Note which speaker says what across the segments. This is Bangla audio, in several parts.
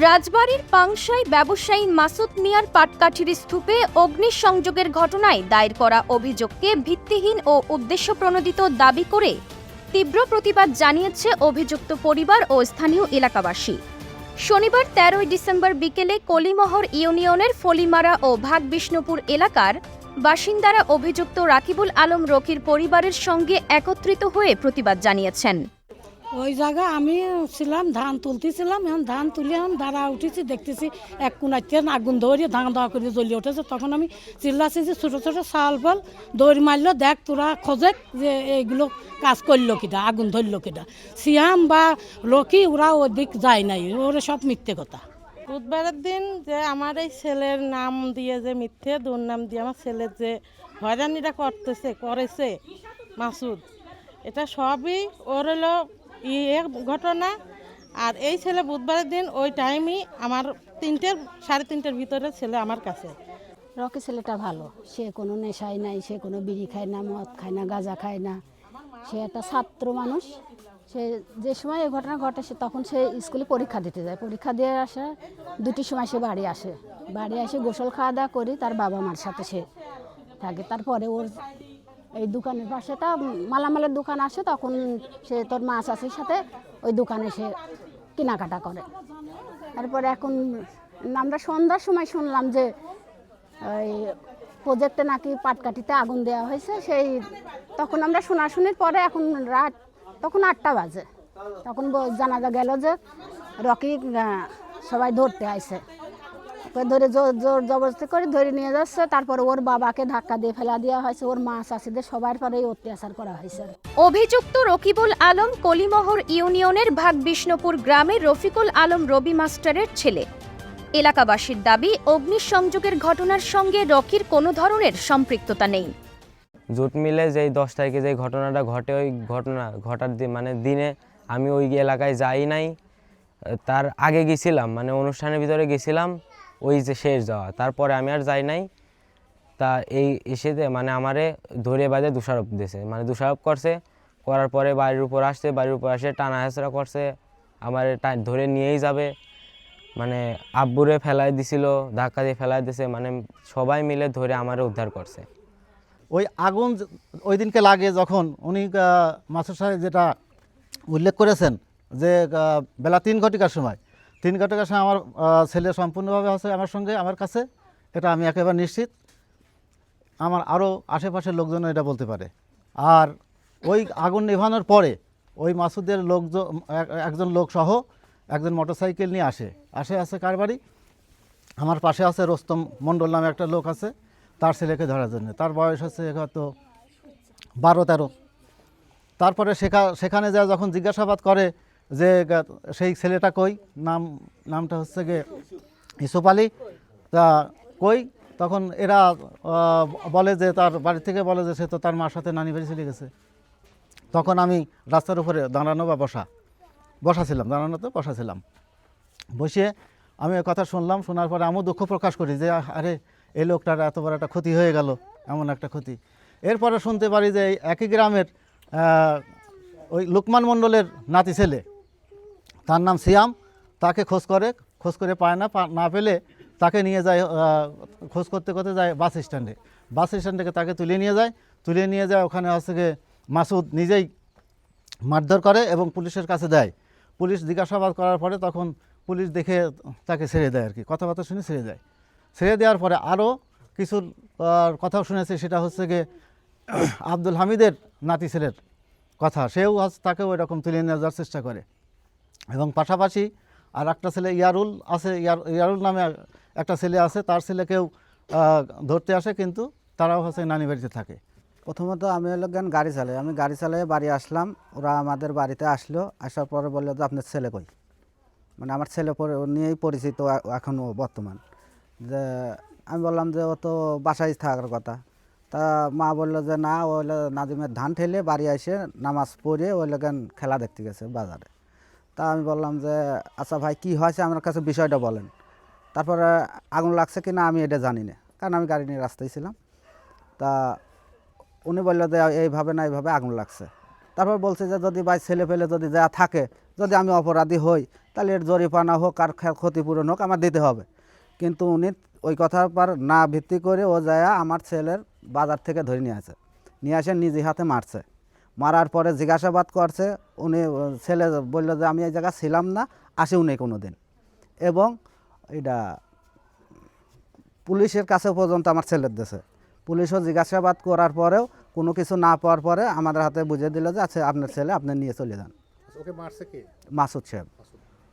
Speaker 1: রাজবাড়ীর পাংশায় ব্যবসায়ী মাসুদ মিয়ার পাটকাঠির স্তূপে অগ্নিসংযোগের ঘটনায় দায়ের করা অভিযোগকে ভিত্তিহীন ও উদ্দেশ্যপ্রণোদিত দাবি করে তীব্র প্রতিবাদ জানিয়েছে অভিযুক্ত পরিবার ও স্থানীয় এলাকাবাসী। শনিবার ১৩ ডিসেম্বর বিকেলে কলিমহর ইউনিয়নের ফলিমারা ও ভাগবিষ্ণুপুর এলাকার বাসিন্দারা অভিযুক্ত রাকিবুল আলম রকির পরিবারের সঙ্গে একত্রিত হয়ে প্রতিবাদ জানিয়েছেন।
Speaker 2: ওই জায়গায় আমি ছিলাম, ধান তুলতেছিলাম। এখন ধান তুলে এখন দাঁড়া উঠেছি, দেখতেছি এক কোনাইতে আগুন ধরিয়ে ধান দাওয়া করে জ্বলিয়ে উঠেছে। তখন আমি চিল্লাছি যে ছোটো ছোটো চাল ফল দৌড় মারলো, দেখ তোরা খোঁজে যে এইগুলো কাজ করলো কিটা, আগুন ধরলো কিটা। সিয়াম বা রকি ওরা ওদিক যায় নাই, ওরা সব মিথ্যে কথা।
Speaker 3: বুধবারের দিন যে আমার এই ছেলের নাম দিয়ে যে মিথ্যে দুর্নাম দিয়ে আমার ছেলের যে হয়রানিটা করেছে মাসুদ, এটা সবই ওর হলো ঘটনা। আর এই ছেলে বুধবারের দিন ওই টাইমই আমার সাড়ে তিনটের ভিতরে ছেলে আমার কাছে।
Speaker 4: রকি ছেলেটা ভালো, সে কোনো নেশায় নাই, সে কোনো বিড়ি খায় না, মদ খায় না, গাঁজা খায় না। সে একটা ছাত্র মানুষ। সে যে সময় এই ঘটনা ঘটে সে তখন সে স্কুলে পরীক্ষা দিতে যায়। পরীক্ষা দিয়ে আসে 2টির সময় সে বাড়ি আসে। বাড়ি এসে গোসল খাওয়া দাওয়া করি তার বাবা মার সাথে সে থাকে। তারপরে ওর এই দোকানের পাশেটা মালামালের দোকান আসে, তখন সে তোর মা চাষির সাথে ওই দোকানে সে কেনাকাটা করে। তারপরে এখন আমরা সন্ধ্যার সময় শুনলাম যে ওই প্রজেক্টে নাকি পাটকাঠিতে আগুন দেওয়া হয়েছে। তখন আমরা শোনাশুনির পরে এখন রাত তখন 8টা বাজে। তখন জানা গেল যে রকি সবাই ধরতে আইছে, ধরে জোর জবরদস্তি করে ধরে নিয়ে যাচ্ছে। তারপরে ওর বাবাকে ধাক্কা দিয়ে ফেলা দেওয়া হয়েছে, ওর মা চাষিদের সবার পরে অত্যাচার করা হয়েছে।
Speaker 1: অভিযুক্ত রকিবুল আলম কলিমহর ইউনিয়নের ভাগবিষ্ণুপুর গ্রামের রফিকুল আলম রবি মাস্টারের ছেলে। এলাকাবাসীর দাবি অগ্নিসংযোগের ঘটনার সঙ্গে রকির কোনো ধরনের সম্পৃক্ততা নেই।
Speaker 5: জোট মিলে যেই 10 তারিখে যে ঘটনাটা ঘটে, ওই ঘটার দিনে আমি ওই এলাকায় যাই নাই। তার আগে গেছিলাম, অনুষ্ঠানের ভিতরে গেছিলাম, ওই যে শেষ যাওয়া, তারপরে আমি আর যাই নাই। তা এই এসেতে আমারে ধরে বাজে দোষারোপ দিয়েছে, দোষারোপ করছে। করার পরে বাড়ির উপর আসে টানা হেঁচড়া করছে, আমার ধরে নিয়েই যাবে, আব্বুরে ফেলাই দিছিল, ধাক্কা দিয়ে ফেলাই দিয়েছে। সবাই মিলে ধরে আমারে উদ্ধার করছে।
Speaker 6: ওই আগুন ওই দিনকে লাগে যখন উনি মাসুদ সাহেব যেটা উল্লেখ করেছেন যে বেলা 3 ঘটিকার সময় আমার ছেলে সম্পূর্ণভাবে আছে আমার সঙ্গে, আমার কাছে, এটা আমি একেবারে নিশ্চিত। আমার আরও আশেপাশের লোকজন এটা বলতে পারে। আর ওই আগুন নেভানোর পরে ওই মাসুদের একজন লোক সহ একজন মোটরসাইকেল নিয়ে আসে কার বাড়ি, আমার পাশে আছে রোস্তম মণ্ডল নামে একটা লোক আছে, তার ছেলেকে ধরার জন্য। তার বয়স হচ্ছে হয়তো 12-13। তারপরে সেখানে যা যখন জিজ্ঞাসাবাদ করে যে সেই ছেলেটা কই, নামটা হচ্ছে গিয়ে ইউসুফ আলী, তা কই, তখন এরা বলে যে তার বাড়ি থেকে বলে যে সে তো তার মার সাথে নানি বাড়ি চলে গেছে। তখন আমি রাস্তার উপরে বসাছিলাম। বসে আমি ওই কথা শুনলাম। শোনার পরে আমিও দুঃখ প্রকাশ করি যে আরে এই লোকটার এত বড় একটা ক্ষতি হয়ে গেল, এমন একটা ক্ষতি। এরপরে শুনতে পারি যে একই গ্রামের ওই লোকমান মণ্ডলের নাতি ছেলে, তার নাম সিয়াম, তাকে খোঁজ করে পায় না পেলে তাকে নিয়ে যায়, খোঁজ করতে যায় বাস স্ট্যান্ড থেকে তাকে তুলে নিয়ে যায়। ওখানে হচ্ছে গিয়ে মাসুদ নিজেই মারধর করে এবং পুলিশের কাছে দেয়। পুলিশ জিজ্ঞাসাবাদ করার পরে তখন পুলিশ দেখে তাকে ছেড়ে দেয়, আর কি কথাবার্তা শুনে ছেড়ে দেওয়ার পরে আরও কিছু কথাও শুনেছি। সেটা হচ্ছে গিয়ে আব্দুল হামিদের নাতি ছেলের কথা, তাকেও এরকম তুলে নিয়ে যাওয়ার চেষ্টা করে। এবং পাশাপাশি আর একটা ছেলে ইয়ারুল নামে একটা ছেলে আছে, তার ছেলেকেও ধরতে আসে, কিন্তু তারাও হচ্ছে নানি বাড়িতে থাকে।
Speaker 7: প্রথমত আমি গাড়ি চালাই বাড়ি আসলাম। ওরা আমাদের বাড়িতে আসলো, আসার পরে বললো যে আপনার ছেলে কই, আমার ছেলে নিয়েই পরিচিত এখনও বর্তমান। যে আমি বললাম যে ও তো বাসায় থাকার কথা। তা মা বললো যে না, ও নাজিমের ধান ঠেলে বাড়ি এসে নামাজ পড়ে ওই লোকেন খেলা দেখতে গেছে বাজারে। তা আমি বললাম যে আচ্ছা ভাই কী হয়েছে আমার কাছে বিষয়টা বলেন। তারপরে আগুন লাগছে কি না আমি এটা জানি না, কারণ আমি গাড়ি নিয়ে রাস্তায় ছিলাম। তা উনি বললো যে এইভাবে আগুন লাগছে। তারপর বলছে যে যদি ভাই ছেলে পেলে যদি যা থাকে, যদি আমি অপরাধী হই তাহলে এর জরিমানা হোক আর ক্ষতিপূরণ হোক আমার দিতে হবে। কিন্তু উনি ওই কথার পর না ভিত্তি করে ও যায় আমার ছেলের বাজার থেকে ধরে নিয়ে আসে নিজে হাতে মারছে। মারার পরে জিজ্ঞাসাবাদ করছে, উনি ছেলে বলল যে আমি এই জায়গা ছিলাম না, আসেও নেই কোনো দিন। এবং এটা পুলিশের কাছে পর্যন্ত আমার ছেলের দেশে পুলিশও জিজ্ঞাসাবাদ করার পরেও কোনো কিছু না পাওয়ার পরে আমাদের হাতে বুঝিয়ে দিল যে আচ্ছা আপনার ছেলে আপনি নিয়ে চলে যান।
Speaker 8: ওকে মারছে কে?
Speaker 7: মাসুদ সাহেব।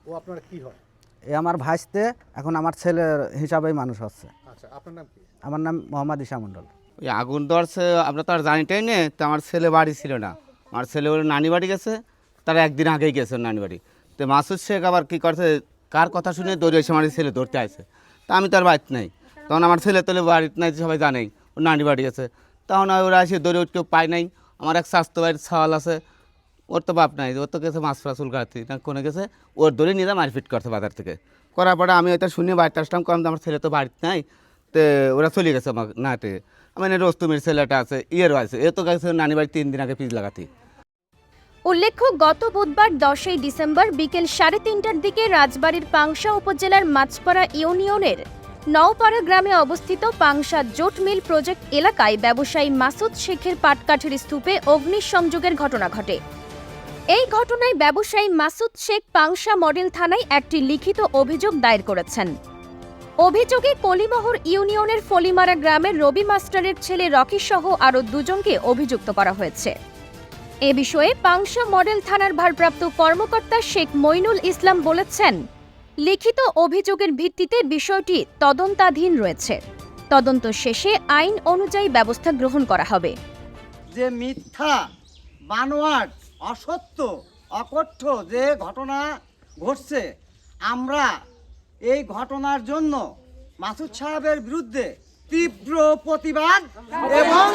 Speaker 8: ও আপনার কি হয়?
Speaker 7: এ আমার ভাইস্তে, এখন আমার ছেলের হিসাবেই মানুষ হচ্ছে।
Speaker 8: আচ্ছা, আপনার নাম কি?
Speaker 7: আমার নাম মোহাম্মদ ঈশা মণ্ডল।
Speaker 9: ওই আগুন ধরছে আমরা তো আর জানিটাই নে, তো আমার ছেলে বাড়ি ছিল না, আমার ছেলে ওর নানি বাড়ি গেছে, তার একদিন আগেই গেছে নানি বাড়ি। তো মাসুদ শেখ আবার কী করছে, কার কথা শুনে দৌড়ে এসে আমার ছেলে ধরতে আসে। তা আমি তার বাড়িতে নাই, তখন আমার ছেলে তোলে বাড়িতে নাই, সবাই জানেই ওর নানি বাড়ি গেছে। তখন ওরা এসে দৌড়ে উঠতে পায় নাই। আমার এক স্বাস্থ্য বাড়ির ছাওয়াল আছে, ওর তো বাপ নাই, ওর তো গেছে মাছ ফাসুল কাটতে না কোনে গেছে, ওর ধরে নিয়ে যা মারপিট করছে বাজার থেকে। করার পরে আমি ওইটা শুনে বাড়িতে আসলাম, কম আমার ছেলে তো বাড়িতে নাই, তো ওরা চলে গেছে আমার নাটে। মানে রস্তমের ছেলেটা আছে, ইয়েরও আছে, এ তো গেছে নানি বাড়ি 3 দিন আগে পিস লাগাতে।
Speaker 1: উল্লেখ্য, গত বুধবার 10ই ডিসেম্বর বিকেল 3:30টার দিকে রাজবাড়ীর পাংশা উপজেলার মাছপাড়া ইউনিয়নের নওপাড়া গ্রামে অবস্থিত পাংশা জোট মিল প্রজেক্ট এলাকায় ব্যবসায়ী মাসুদ শেখের পাটকাঠির স্তূপে অগ্নিসংযোগের ঘটনা ঘটে। এই ঘটনায় ব্যবসায়ী মাসুদ শেখ পাংশা মডেল থানায় একটি লিখিত অভিযোগ দায়ের করেছেন। অভিযোগে কলিমোহর ইউনিয়নের ফলিমারা গ্রামের রবি মাস্টারের ছেলে রকি সহ আরও 2 জনকে অভিযুক্ত করা হয়েছে। এ বিষয়ে পাংশা মডেল থানার ভারপ্রাপ্ত কর্মকর্তা শেখ মইনুল ইসলাম বলেছেন, লিখিত অভিযোগের ভিত্তিতে বিষয়টি তদন্তাধীন রয়েছে। তদন্ত শেষে আইন অনুযায়ী ব্যবস্থা গ্রহণ করা হবে।
Speaker 10: যে মিথ্যা, বানোয়াট, অসত্য, অকথ্য যে ঘটনা ঘটছে, আমরা এই ঘটনার জন্য মাসুদ সাহেবের বিরুদ্ধে তীব্র প্রতিবাদ এবং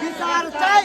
Speaker 10: বিচার চাই।